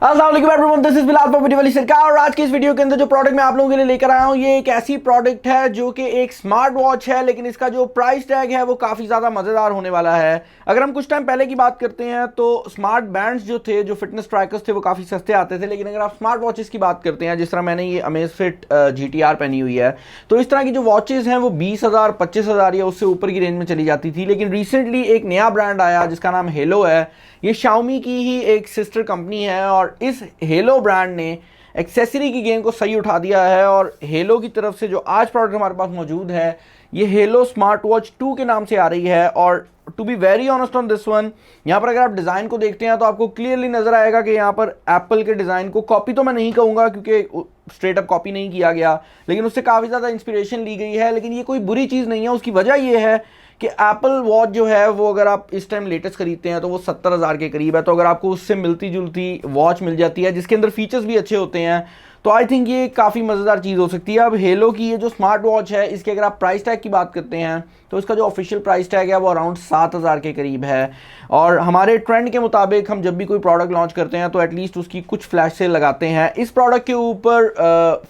अस्सलाम वालेकुम everyone, this is Bilal from video सरकार। और आज की इस वीडियो के अंदर जो प्रोडक्ट मैं आप लोगों के लिए लेकर आया हूं, ये एक ऐसी प्रोडक्ट है जो कि एक स्मार्ट वॉच है, लेकिन इसका जो प्राइस टैग है वो काफ़ी ज़्यादा मज़ेदार होने वाला है। अगर हम कुछ टाइम पहले की बात करते हैं तो स्मार्ट बैंड्स जो थे, जो फिटनेस ट्रैकर्स थे, वो काफ़ी सस्ते आते थे। लेकिन अगर आप स्मार्ट वॉचेस की बात करते हैं, जिस तरह मैंने ये अमेज़फिट GTR पहनी हुई है, तो इस तरह की जो वॉचेज़ हैं वो 20,000 25,000 या उससे ऊपर की रेंज में चली जाती थी। लेकिन रिसेंटली एक नया ब्रांड आया जिसका नाम हेलो है। ये शाओमी की ही एक सिस्टर कंपनी है और इस हेलो ब्रांड ने एक्सेसरी की गेम को सही उठा दिया है। और हेलो की तरफ से जो आज प्रोडक्ट हमारे पास मौजूद है, ये हेलो स्मार्ट वॉच 2 के नाम से आ रही है। और to be very honest on this one, यहाँ पर अगर आप डिज़ाइन को देखते हैं तो आपको क्लियरली नज़र आएगा कि यहाँ पर एप्पल के डिज़ाइन को कॉपी तो मैं नहीं कहूँगा क्योंकि स्ट्रेट अप कॉपी नहीं किया गया, लेकिन उससे काफ़ी ज़्यादा इंस्पिरेशन ली गई है। लेकिन ये कोई बुरी चीज़ नहीं है। उसकी वजह ये है कि एप्पल वॉच जो है वो अगर आप इस टाइम लेटेस्ट खरीदते हैं तो वो 70,000 के करीब है। तो अगर आपको उससे मिलती जुलती वॉच मिल जाती है जिसके अंदर फीचर्स भी अच्छे होते हैं, तो आई थिंक ये काफ़ी मज़ेदार चीज़ हो सकती है। अब हेलो की ये जो स्मार्ट वॉच है, इसके अगर आप प्राइस टैग की बात करते हैं तो इसका जो ऑफिशियल प्राइस टैग है वो अराउंड 7,000 के करीब है। और हमारे ट्रेंड के मुताबिक हम जब भी कोई प्रोडक्ट लॉन्च करते हैं तो एटलीस्ट उसकी कुछ फ्लैश सेल लगाते हैं। इस प्रोडक्ट के ऊपर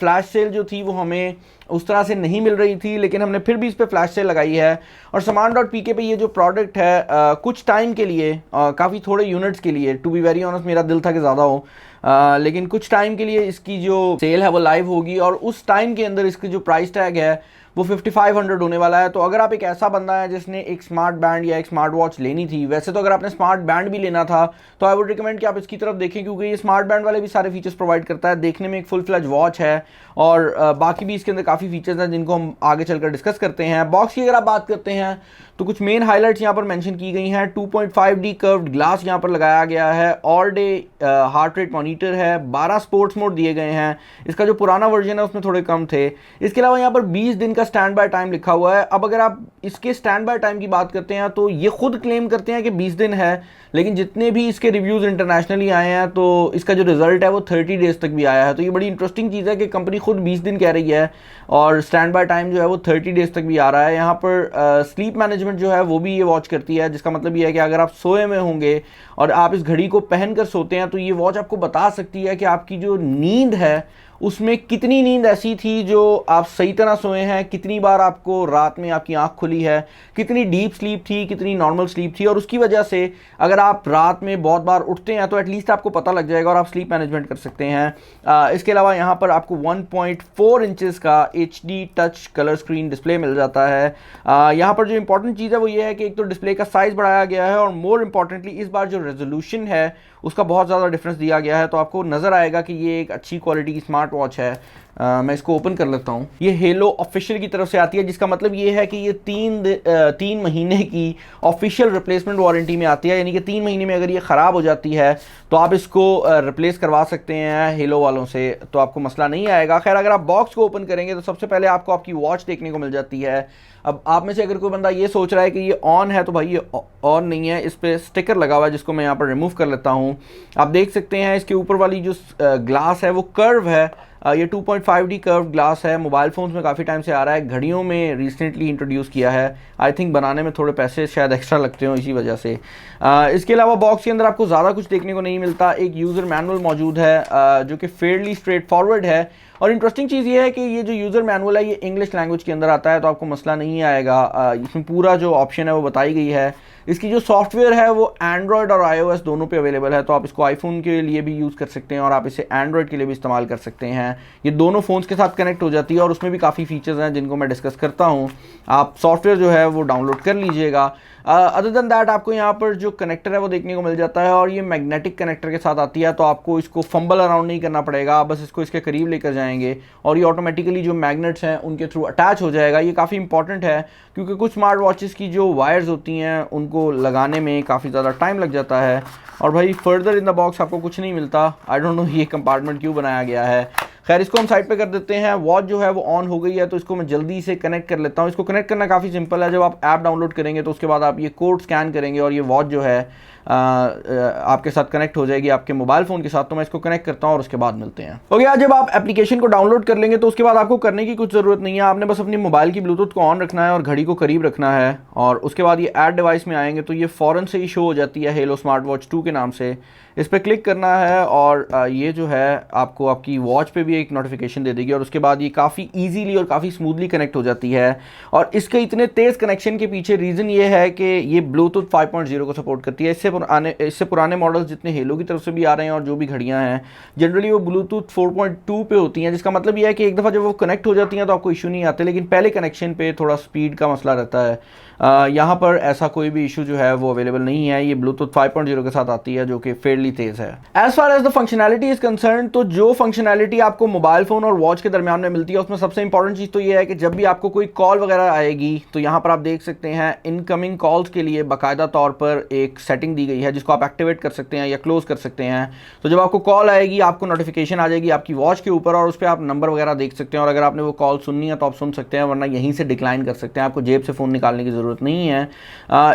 फ्लैश सेल जो थी वो हमें उस तरह से नहीं मिल रही थी, लेकिन हमने फिर भी इस पर फ्लैश सेल लगाई है। और सामान.pk पे ये जो प्रोडक्ट है कुछ टाइम के लिए, काफ़ी थोड़े यूनिट्स के लिए, टू बी वेरी ऑनेस्ट मेरा दिल था कि ज़्यादा हो, लेकिन कुछ टाइम के लिए इसकी जो सेल है वो लाइव होगी। और उस टाइम के अंदर इसकी जो प्राइस टैग है वो 5500 होने वाला है। तो अगर आप एक ऐसा बंदा है जिसने एक स्मार्ट बैंड या एक स्मार्ट वॉच लेनी थी, वैसे तो अगर आपने स्मार्ट बैंड भी लेना था तो आई वुड रिकमेंड कि आप इसकी तरफ देखें, क्योंकि ये स्मार्ट बैंड वाले भी सारे फीचर्स प्रोवाइड करता है। देखने में एक फुल फ्लैज वॉच है और बाकी भी इसके अंदर काफ़ी फीचर्स हैं जिनको हम आगे चलकर डिस्कस करते हैं। बॉक्स की अगर आप बात करते हैं तो कुछ मेन हाइलाइट्स यहाँ पर मेंशन की गई हैं। 2.5D कर्व्ड ग्लास यहाँ पर लगाया गया है, all day heart rate monitor है, 12 स्पोर्ट्स मोड दिए गए हैं। इसका जो पुराना वर्जन है उसमें थोड़े कम थे। इसके अलावा यहाँ पर 20 दिन का स्टैंड बाय टाइम लिखा हुआ है। अब अगर आप इसके स्टैंड बाय टाइम की बात करते हैं तो ये खुद क्लेम करते हैं कि 20 दिन है, लेकिन जितने भी इसके रिव्यूज़ इंटरनेशनली आए हैं तो इसका जो रिजल्ट है वो 30 डेज़ तक भी आया है। तो ये बड़ी इंटरेस्टिंग चीज़ है कि कंपनी खुद 20 दिन कह रही है और स्टैंड बाय टाइम जो है वो 30 डेज़ तक भी आ रहा है। यहाँ पर स्लीप मैनेजमेंट जो है वो भी ये वॉच करती है, जिसका मतलब ये है कि अगर आप सोए में होंगे और आप इस घड़ी को पहनकर सोते हैं तो ये वॉच आपको बता सकती है कि आपकी जो नींद है उसमें कितनी नींद ऐसी थी जो आप सही तरह सोए हैं, कितनी बार आपको रात में आपकी आंख खुली है, कितनी डीप स्लीप थी, कितनी नॉर्मल स्लीप थी। और उसकी वजह से अगर आप रात में बहुत बार उठते हैं तो एटलीस्ट आपको पता लग जाएगा और आप स्लीप मैनेजमेंट कर सकते हैं। इसके अलावा यहाँ पर आपको 1.4 इंचेस का HD touch colour screen display मिल जाता है। यहाँ पर जो इंपॉर्टेंट चीज़ है वो ये है कि एक तो डिस्प्ले का साइज़ बढ़ाया गया है और मोर इम्पॉर्टेंटली इस बार जो रेजोल्यूशन है उसका बहुत ज़्यादा डिफरेंस दिया गया है। तो आपको नज़र आएगा कि ये एक अच्छी क्वालिटी की स्मार्ट वॉच है। मैं इसको ओपन कर लेता हूँ। ये हेलो ऑफिशियल की तरफ से आती है, जिसका मतलब ये है कि ये 3 महीने की ऑफिशियल रिप्लेसमेंट वारंटी में आती है। यानी कि 3 महीने में अगर ये ख़राब हो जाती है तो आप इसको रिप्लेस करवा सकते हैं हेलो वालों से, तो आपको मसला नहीं आएगा। खैर, अगर आप बॉक्स को ओपन करेंगे तो सबसे पहले आपको आपकी वॉच देखने को मिल जाती है। अब आप में से अगर कोई बंदा ये सोच रहा है कि ये ऑन है, तो भाई ये ऑन नहीं है, इस पर स्टिकर लगा हुआ है जिसको मैं यहाँ पर रिमूव कर लेता हूँ। आप देख सकते हैं इसके ऊपर वाली जो ग्लास है वो कर्व है। ये 2.5D कर्व ग्लास है। मोबाइल फ़ोन्स में काफ़ी टाइम से आ रहा है, घड़ियों में रिसेंटली इंट्रोड्यूस किया है। आई थिंक बनाने में थोड़े पैसे शायद एक्स्ट्रा लगते हो इसी वजह से। इसके अलावा बॉक्स के अंदर आपको ज़्यादा कुछ देखने को नहीं मिलता। एक यूज़र मैनुअल मौजूद है जो कि फेयरली स्ट्रेट फॉरवर्ड है। और इंटरेस्टिंग चीज़ ये है कि ये जो यूज़र मैनुअल है ये इंग्लिश लैंग्वेज के अंदर आता है, तो आपको मसला नहीं आएगा। इसमें पूरा जो ऑप्शन है वो बताई गई है। इसकी जो सॉफ्टवेयर है वो एंड्रॉयड और iOS दोनों पे अवेलेबल है, तो आप इसको आईफोन के लिए भी यूज़ कर सकते हैं और आप इसे एंड्रॉयड के लिए भी इस्तेमाल कर सकते हैं। ये दोनों फ़ोन्स के साथ कनेक्ट हो जाती है और उसमें भी काफ़ी फीचर्स हैं जिनको मैं डिस्कस करता हूँ। आप सॉफ्टवेयर जो है वो डाउनलोड कर लीजिएगा। अदर देन दैट आपको यहाँ पर जो कनेक्टर है वो देखने को मिल जाता है और ये मैग्नेटिक कनेक्टर के साथ आती है, तो आपको इसको फंबल अराउंड नहीं करना पड़ेगा। आप बस इसको इसके करीब लेकर जाएंगे और ये ऑटोमेटिकली जो मैग्नेट्स हैं उनके थ्रू अटैच हो जाएगा। ये काफ़ी इंपॉर्टेंट है क्योंकि कुछ स्मार्ट वॉचेस की जो वायर्स होती हैं उनको लगाने में काफ़ी ज़्यादा टाइम लग जाता है। और भाई फर्दर इन द बॉक्स आपको कुछ नहीं मिलता। आई डोंट नो ये कंपार्टमेंट क्यों बनाया गया है। खैर, इसको हम साइड पे कर देते हैं। वॉच जो है वो ऑन हो गई है, तो इसको मैं जल्दी से कनेक्ट कर लेता हूँ। इसको कनेक्ट करना काफ़ी सिंपल है। जब आप ऐप डाउनलोड करेंगे तो उसके बाद आप ये कोड स्कैन करेंगे और ये वॉच जो है आपके साथ कनेक्ट हो जाएगी आपके मोबाइल फ़ोन के साथ। तो मैं इसको कनेक्ट करता हूँ और उसके बाद मिलते हैं। ओके यार, जब आप एप्लीकेशन को डाउनलोड कर लेंगे तो उसके बाद आपको करने की कुछ ज़रूरत नहीं है। आपने बस अपनी मोबाइल की ब्लूटूथ को ऑन रखना है और घड़ी को करीब रखना है, और उसके बाद ये ऐड डिवाइस में आएंगे तो ये फ़ौरन से ही शो हो जाती है हेलो स्मार्ट वॉच 2 के नाम से। इस पर क्लिक करना है और ये जो है आपको आपकी वॉच पे भी एक नोटिफिकेशन दे देगी, और उसके बाद ये काफ़ी इजीली और काफ़ी स्मूथली कनेक्ट हो जाती है। और इसके इतने तेज़ कनेक्शन के पीछे रीज़न ये है कि ये ब्लूटूथ 5.0 को सपोर्ट करती है। इससे पुराने मॉडल्स जितने हेलो की तरफ से भी आ रहे हैं और जो भी घड़ियाँ हैं जनरली वो ब्लूटूथ 4.2 पे होती हैं, जिसका मतलब ये है कि एक दफ़ा जब वो कनेक्ट हो जाती हैं तो आपको इशू नहीं आते, लेकिन पहले कनेक्शन पे थोड़ा स्पीड का मसला रहता है। यहाँ पर ऐसा कोई भी इशू जो है वो अवेलेबल नहीं है। ये ब्लूटूथ 5.0 के साथ आती है जो कि फेयरली तेज़ है। As far as the functionality is concern, तो जो फंक्शनैलिटी आपको मोबाइल फ़ोन और वॉच के दरमियान में मिलती है उसमें सबसे इंपॉर्टेंट चीज़ तो ये है कि जब भी आपको कोई कॉल वगैरह आएगी तो यहाँ पर आप देख सकते हैं इनकमिंग कॉल्स के लिए बाकायदा तौर पर एक सेटिंग दी गई है जिसको आप एक्टिवेट कर सकते हैं या क्लोज कर सकते हैं। तो जब आपको कॉल आएगी आपको नोटिफिकेशन आ जाएगी आपकी वॉच के ऊपर, और उस पर आप नंबर वगैरह देख सकते हैं, और अगर आपने वो कॉल सुननी है तो आप सुन सकते हैं, वरना यहीं से डिक्लाइन कर सकते हैं। आपको जेब से फ़ोन निकालने की ज़रूरत नहीं है।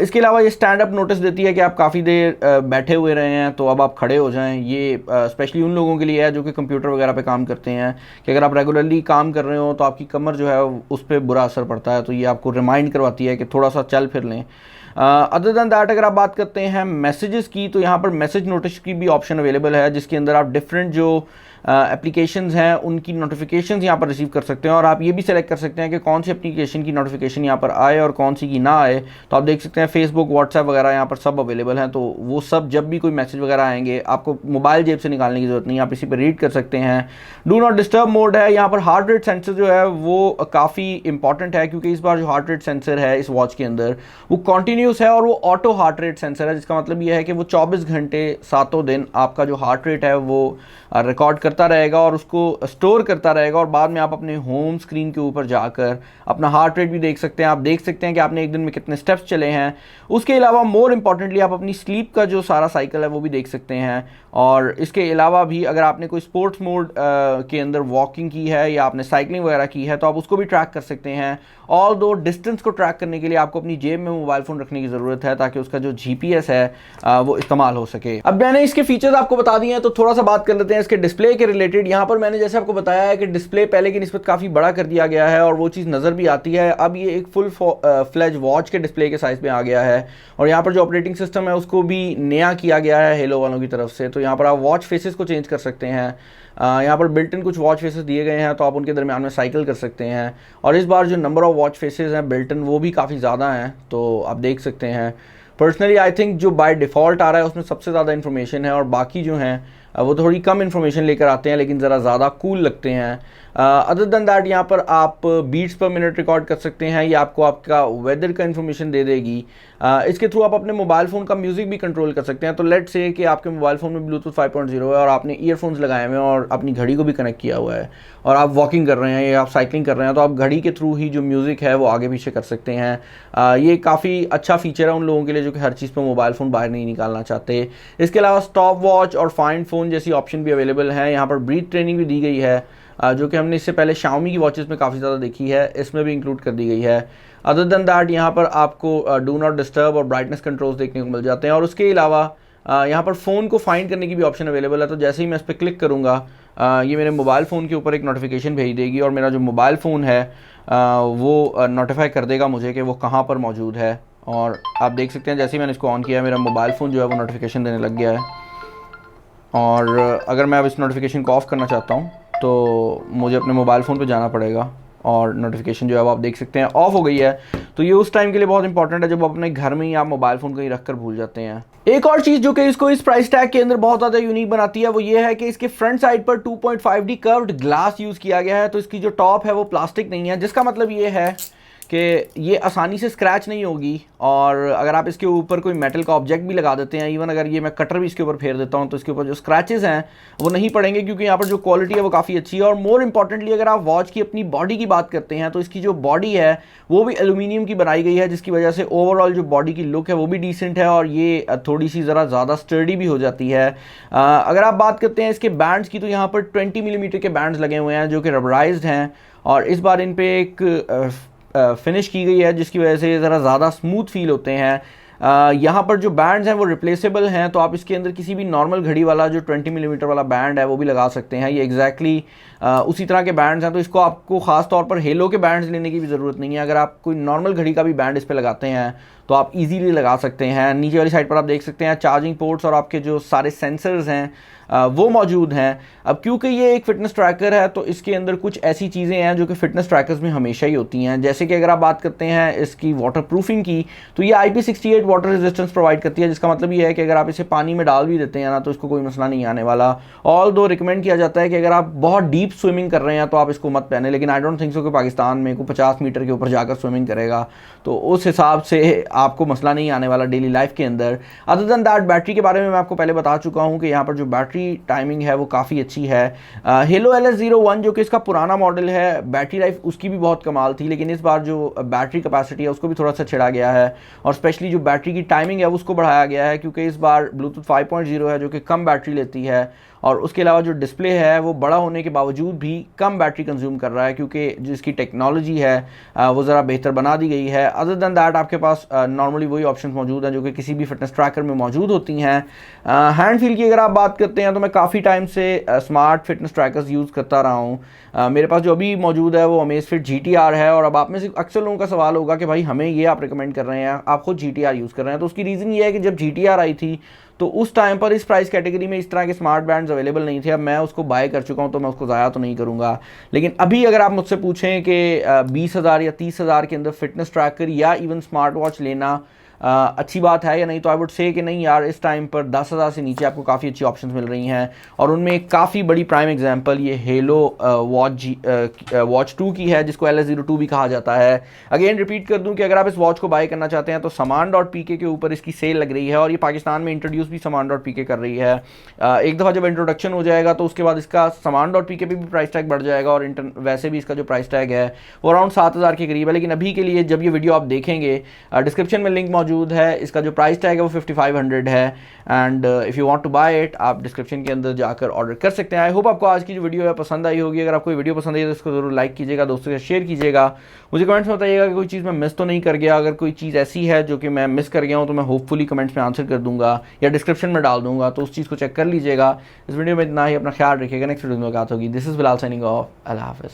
इसके अलावा ये स्टैंड अप नोटिस देती है कि आप काफ़ी देर बैठे हुए रहे हैं तो अब आप खड़े हो जाएं। ये स्पेशली उन लोगों के लिए है जो कि कंप्यूटर वगैरह पे काम करते हैं, कि अगर आप रेगुलरली काम कर रहे हो तो आपकी कमर जो है उस पर बुरा असर पड़ता है, तो ये आपको रिमाइंड करवाती है कि थोड़ा सा चल फिर लें। अदर दैन दैट अगर आप बात करते हैं मैसेजेस की, तो यहाँ पर मैसेज नोटिस की भी ऑप्शन अवेलेबल है, जिसके अंदर आप डिफरेंट जो एप्लीकेशंस हैं उनकी नोटिफिकेशंस यहाँ पर रिसीव कर सकते हैं, और आप ये भी सेलेक्ट कर सकते हैं कि कौन सी एप्लीकेशन की नोटिफिकेशन यहाँ पर आए और कौन सी की ना आए। तो आप देख सकते हैं फेसबुक, व्हाट्सएप वगैरह यहाँ पर सब अवेलेबल हैं, तो वो सब जब भी कोई मैसेज वगैरह आएंगे आपको मोबाइल जेब से निकालने की ज़रूरत नहीं है, आप इसी पर रीड कर सकते हैं। डू नॉट डिस्टर्ब मोड है। यहाँ पर हार्ट रेट सेंसर जो है वो काफ़ी इंपॉर्टेंट है, क्योंकि इस बार जो हार्ट रेट सेंसर है इस वॉच के अंदर वो कॉन्टीन्यूस है और वो ऑटो हार्ट रेट सेंसर है, जिसका मतलब ये है कि वो 24 घंटे सातों दिन आपका जो हार्ट रेट है वो रिकॉर्ड करता रहेगा और उसको स्टोर करता रहेगा, और बाद में आप अपने होम स्क्रीन के ऊपर जाकर अपना हार्ट रेट भी देख सकते हैं। आप देख सकते हैं कि आपने एक दिन में कितने स्टेप्स चले हैं। उसके अलावा मोर इम्पॉर्टेंटली आप अपनी स्लीप का जो सारा साइकिल है वो भी देख सकते हैं, और इसके अलावा भी अगर आपने कोई स्पोर्ट्स मोड के अंदर वॉकिंग की है या आपने साइकिलिंग वगैरह की है तो आप उसको भी ट्रैक कर सकते हैं। ऑल दो डिस्टेंस को ट्रैक करने के लिए आपको अपनी जेब में मोबाइल फ़ोन रखने की ज़रूरत है ताकि उसका जो GPS है वो इस्तेमाल हो सके। अब मैंने इसके फीचर्स आपको बता दिए हैं तो थोड़ा सा बात कर लेते हैं इसके डिस्प्ले के रिलेटेड। यहाँ पर मैंने जैसे आपको बताया है कि डिस्प्ले पहले की निस्बत काफ़ी बड़ा कर दिया गया है और वो चीज़ नज़र भी आती है। अब ये एक फुल फ्लैज वॉच के डिस्प्ले के साइज़ में आ गया है, और यहाँ पर जो ऑपरेटिंग सिस्टम है उसको भी नया किया गया है हेलो वालों की तरफ से। तो यहाँ पर आप वॉच फेसेस को चेंज कर सकते हैं। यहाँ पर बिल्ट इन कुछ वॉच फेसेस दिए गए हैं तो आप उनके दरमियान में साइकिल कर सकते हैं, और इस बार जो नंबर ऑफ़ वॉच फेसेस हैं बिल्ट इन वो भी काफ़ी ज़्यादा हैं, तो आप देख सकते हैं। पर्सनली आई थिंक जो बाय डिफ़ॉल्ट आ रहा है उसमें सबसे ज़्यादा इन्फॉर्मेशन है, और बाकी जो हैं वो थोड़ी कम इन्फॉर्मेशन लेकर आते हैं लेकिन ज़रा ज़्यादा कूल लगते हैं। अदर दैन दैट यहाँ पर आप बीट्स पर मिनट रिकॉर्ड कर सकते हैं, ये आपको आपका वेदर का इन्फॉर्मेशन दे देगी। इसके थ्रू आप अपने मोबाइल फ़ोन का म्यूज़िक भी कंट्रोल कर सकते हैं। तो लेट्स से कि आपके मोबाइल फ़ोन में ब्लूटूथ 5.0 है और आपने ईयरफोन्स लगाए हुए हैं और अपनी घड़ी को भी कनेक्ट किया हुआ है, और आप वॉकिंग कर रहे हैं या आप साइकिलिंग कर रहे हैं, तो आप घड़ी के थ्रू ही जो म्यूज़िक है वो आगे पीछे कर सकते हैं। ये काफ़ी अच्छा फीचर है उन लोगों के लिए जो कि हर चीज़ पर मोबाइल फ़ोन बाहर नहीं निकालना चाहते। इसके अलावा स्टॉप वॉच और फाइंड फ़ोन जैसी ऑप्शन भी अवेलेबल हैं। यहाँ पर ब्रीथ ट्रेनिंग भी दी गई है, जो कि हमने इससे पहले Xiaomi की वॉचेस में काफ़ी ज़्यादा देखी है, इसमें भी इंक्लूड कर दी गई है। अदर दैन दैट यहाँ पर आपको डू नॉट डिस्टर्ब और ब्राइटनेस कंट्रोल्स देखने को मिल जाते हैं, और उसके अलावा यहाँ पर फ़ोन को फाइंड करने की भी ऑप्शन अवेलेबल है। तो जैसे ही मैं इस पर क्लिक करूँगा ये मेरे मोबाइल फ़ोन के ऊपर एक नोटिफिकेशन भेज देगी, और मेरा जो मोबाइल फ़ोन है वो नोटिफाई कर देगा मुझे कि वो कहाँ पर मौजूद है। और आप देख सकते हैं जैसे ही मैंने इसको ऑन किया मेरा मोबाइल फ़ोन जो है वो नोटिफिकेशन देने लग गया है, और अगर मैं अब इस नोटिफिकेशन को ऑफ़ करना चाहता हूँ तो मुझे अपने मोबाइल फ़ोन पे जाना पड़ेगा, और नोटिफिकेशन जो है वो आप देख सकते हैं ऑफ़ हो गई है। तो ये उस टाइम के लिए बहुत इंपॉर्टेंट है जब आप अपने घर में ही आप मोबाइल फ़ोन कहीं रख कर भूल जाते हैं। एक और चीज़ जो कि इसको इस प्राइस टैग के अंदर बहुत ज़्यादा यूनिक बनाती है वो ये है कि इसके फ्रंट साइड पर 2.5D कर्व्ड ग्लास यूज़ किया गया है। तो इसकी जो टॉप है वो प्लास्टिक नहीं है, जिसका मतलब ये है कि ये आसानी से स्क्रैच नहीं होगी, और अगर आप इसके ऊपर कोई मेटल का ऑब्जेक्ट भी लगा देते हैं, इवन अगर ये मैं कटर भी इसके ऊपर फेर देता हूँ तो इसके ऊपर जो स्क्रैचेस हैं वो नहीं पड़ेंगे, क्योंकि यहाँ पर जो क्वालिटी है वो काफ़ी अच्छी है। और मोर इम्पॉर्टेंटली अगर आप वॉच की अपनी बॉडी की बात करते हैं तो इसकी जो बॉडी है वो भी एल्यूमिनियम की बनाई गई है, जिसकी वजह से ओवरऑल जो बॉडी की लुक है वो भी डिसेंट है, और ये थोड़ी सी ज़रा ज़्यादा स्टर्डी भी हो जाती है। अगर आप बात करते हैं इसके बैंड्स की तो यहाँ पर 20 मिलीमीटर के बैंड्स लगे हुए हैं जो कि रबराइज्ड हैं, और इस बार इन पर एक फिनिश की गई है जिसकी वजह से ज़रा ज़्यादा स्मूथ फील होते हैं। यहाँ पर जो बैंड्स हैं वो रिप्लेसेबल हैं, तो आप इसके अंदर किसी भी नॉर्मल घड़ी वाला जो 20 मिलीमीटर वाला बैंड है वो भी लगा सकते हैं। ये एग्जैक्टली उसी तरह के बैंड्स हैं, तो इसको आपको खास तौर पर हेलो के बैंड्स लेने की भी ज़रूरत नहीं है। अगर आप कोई नॉर्मल घड़ी का भी बैंड इस पर लगाते हैं तो आप इजीली लगा सकते हैं। नीचे वाली साइड पर आप देख सकते हैं चार्जिंग पोर्ट्स और आपके जो सारे सेंसर्स हैं वो मौजूद हैं। अब क्योंकि ये एक फिटनेस ट्रैकर है तो इसके अंदर कुछ ऐसी चीज़ें हैं जो कि फिटनेस ट्रैकर्स में हमेशा ही होती हैं। जैसे कि अगर आप बात करते हैं इसकी वाटर प्रूफिंग की, तो ये IP68 वाटर रेजिस्टेंस प्रोवाइड करती है, जिसका मतलब ये है कि अगर आप इसे पानी में डाल भी देते हैं ना तो इसको कोई मसला नहीं आने वाला। ऑल दो रिकमेंड किया जाता है कि अगर आप बहुत डीप स्विमिंग कर रहे हैं तो आप इसको मत पहने, लेकिन आई डोंट थिंक सो कि पाकिस्तान में कोई 50 मीटर के ऊपर जाकर स्विमिंग करेगा, तो उस हिसाब से आपको मसला नहीं आने वाला डेली लाइफ के अंदर। अदर देन दैट बैटरी के बारे में मैं आपको पहले बता चुका हूँ कि यहाँ पर जो बैटरी टाइमिंग है वो काफ़ी अच्छी है। हेलो LS01 जो कि इसका पुराना मॉडल है, बैटरी लाइफ उसकी भी बहुत कमाल थी, लेकिन इस बार जो बैटरी कैपेसिटी है उसको भी थोड़ा सा छिड़ा गया है और स्पेशली जो बैटरी की टाइमिंग है उसको बढ़ाया गया है, क्योंकि इस बार ब्लूटूथ 5.0 है जो कि कम बैटरी लेती है, और उसके अलावा जो डिस्प्ले है वो बड़ा होने के बावजूद भी कम बैटरी कंज्यूम कर रहा है, क्योंकि जो इसकी टेक्नोलॉजी है वो ज़रा बेहतर बना दी गई है। अदर दैन दैट आपके पास नॉर्मली वही ऑप्शंस मौजूद हैं जो कि किसी भी फिटनेस ट्रैकर में मौजूद होती हैं। हैंड फील की अगर आप बात करते हैं तो मैं काफ़ी टाइम से स्मार्ट फिटनेस ट्रैकर्स यूज़ करता रहा हूँ। मेरे पास जो अभी मौजूद है वो अमेज़फिट GTR है, और अब आप में से अक्सर लोगों का सवाल होगा कि भाई हमें ये आप रिकमेंड कर रहे हैं, आप खुद GTR यूज़ कर रहे हैं। तो उसकी रीज़न ये है कि जब GTR आई थी तो उस टाइम पर इस प्राइस कैटेगरी में इस तरह के स्मार्ट बैंड्स अवेलेबल नहीं थे। अब मैं उसको बाय कर चुका हूं तो मैं उसको ज़ाया तो नहीं करूंगा, लेकिन अभी अगर आप मुझसे पूछें कि 20,000 या 30,000 के अंदर फिटनेस ट्रैकर या इवन स्मार्ट वॉच लेना अच्छी बात है या नहीं, तो आई वुड से कि नहीं यार, इस टाइम पर 10,000 से नीचे आपको काफ़ी अच्छी ऑप्शंस मिल रही हैं, और उनमें एक काफ़ी बड़ी प्राइम एग्जांपल ये हेलो वॉच 2 की है, जिसको LS02 भी कहा जाता है। अगेन रिपीट कर दूं कि अगर आप इस वॉच को बाय करना चाहते हैं तो saman.pk के ऊपर इसकी सेल लग रही है, और ये पाकिस्तान में इंट्रोड्यूस भी saman.pk कर रही है। एक दफ़ा जब इंट्रोडक्शन हो जाएगा तो उसके बाद इसका saman.pk पे भी प्राइस टैग बढ़ जाएगा, और वैसे भी इसका जो प्राइस टैग है वो अराउंड 7,000 के करीब है। लेकिन अभी के लिए जब ये वीडियो आप देखेंगे डिस्क्रिप्शन में लिंक मौजूद है, इसका जो प्राइस टैग है वो 5500 है, and if you want to buy it आप डिस्क्रिप्शन के अंदर जाकर ऑर्डर कर सकते हैं। आई होप आपको आज की जो वीडियो है पसंद आई होगी। अगर आपको वीडियो पसंद आई तो इसको जरूर लाइक कीजिएगा, दोस्तों के साथ शेयर कीजिएगा, मुझे कमेंट्स में बताइएगा कि कोई चीज़ मैं मिस तो नहीं कर गया। अगर कोई चीज़ ऐसी है जो कि मैं मिस कर गया हूँ तो मैं होपफुली कमेंट्स में आंसर कर दूंगा या डिस्क्रिप्शन में डाल दूंगा, तो उस चीज़ को चेक कर लीजिएगा। इस वीडियो में इतना ही, अपना ख्याल रखिएगा, नेक्स्ट वीडियो में मुलाकात होगी। This is Bilal signing off, अल्लाह हाफ़िज़।